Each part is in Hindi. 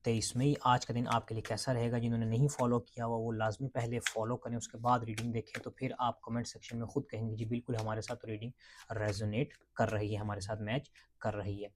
23 मई आज का दिन आपके लिए कैसा रहेगा? जिन्होंने नहीं फ़ॉलो किया हुआ वो लाज़मी पहले फ़ॉलो करें, उसके बाद रीडिंग देखें, तो फिर आप कमेंट सेक्शन में खुद कहेंगे जी बिल्कुल हमारे साथ तो रीडिंग रेज़ोनेट कर रही है, हमारे साथ मैच कर रही है।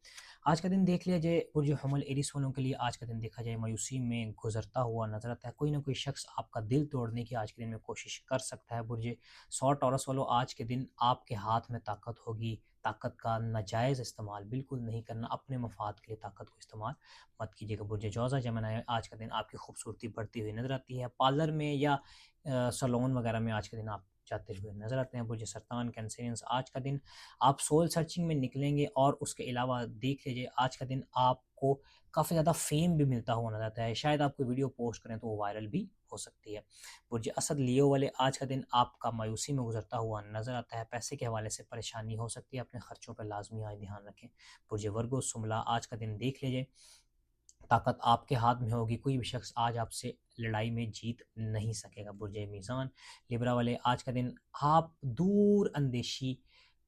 आज का दिन देख लिया जाए बुर्ज हमल एरिस वालों के लिए आज का दिन देखा जाए मायूसी में गुज़रता हुआ नज़र आता है। कोई ना कोई शख़्स आपका दिल तोड़ने की आज के दिन में कोशिश कर सकता है। बुर्ज सौ टॉरस वालों आज के दिन आपके हाथ में ताकत होगी, ताकत का नाजायज़ इस्तेमाल बिल्कुल नहीं करना, अपने मफ़ाद के लिए ताकत को इस्तेमाल मत कीजिएगा। बुर्ज जौज़ा जमनाय आज का दिन आपकी खूबसूरती बढ़ती हुई नज़र आती है। पार्लर में या सैलून वगैरह में आज के दिन आप जाते हुए नज़र आते हैं। बुर्ज सरतान कैंसेरियंस आज का दिन आप सोल सर्चिंग में निकलेंगे और उसके अलावा देख लीजिए आज का दिन आपको काफ़ी ज़्यादा फ़ेम भी मिलता हुआ नज़र आता है। शायद आप कोई वीडियो पोस्ट करें तो वो वायरल भी हो सकती है। बुर्ज असद लियो वाले आज का दिन आपका मायूसी में गुज़रता हुआ नज़र आता है। पैसे के हवाले से परेशानी हो सकती है, अपने खर्चों पर लाज़मी आज ध्यान रखें। बुर्ज वर्गो सुमला आज का दिन देख लीजिए ताकत आपके हाथ में होगी, कोई भी शख्स आज आपसे लड़ाई में जीत नहीं सकेगा। बुर्ज मीज़ान लिब्रा वाले आज का दिन आप दूर अंदेशी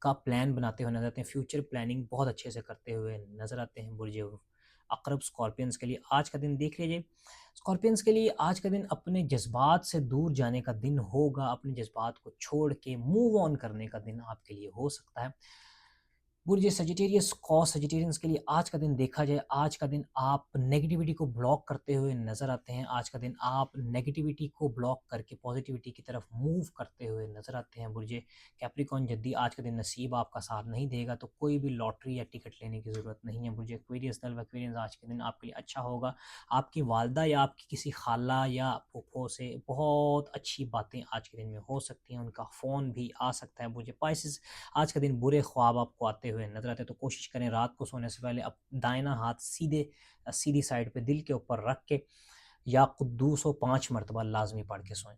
का प्लान बनाते हुए नज़र आते हैं, फ्यूचर प्लानिंग बहुत अच्छे से करते हुए नज़र आते हैं। बुर्ज अक़रब स्कॉर्पियंस के लिए आज का दिन देख लीजिए, स्कॉर्पियंस के लिए आज का दिन अपने जज़्बात से दूर जाने का दिन होगा, अपने जज़्बात को छोड़ के मूव ऑन करने का दिन आपके लिए हो सकता है। बुर्ज सजिटेरियस कॉस सजिटेरियंस के लिए आज का दिन देखा जाए, आज का दिन आप नेगेटिविटी को ब्लॉक करते हुए नज़र आते हैं। आज का दिन आप नेगेटिविटी को ब्लॉक करके पॉजिटिविटी की तरफ मूव करते हुए नज़र आते हैं। बुर्ज कैप्रिकॉर्न जद्दी आज का दिन नसीब आपका साथ नहीं देगा, तो कोई भी लॉटरी या टिकट लेने की ज़रूरत नहीं है। बुर्ज एक्वेरियस दल एक्वेरियंस आज के दिन आपके लिए अच्छा होगा। आपकी वालदा या आपकी किसी खाला या फूफो से बहुत अच्छी बातें आज के दिन में हो सकती हैं, उनका फ़ोन भी आ सकता है। बुर्ज पाइसेस आज का दिन बुरे ख्वाब आपको आते हुए नज़र आते हैं, तो कोशिश करें रात को सोने से पहले दाहिना हाथ सीधी साइड पे दिल के ऊपर रख के या कुद्दूस हो 5 मरतबा लाज़मी पढ़ के सोएं।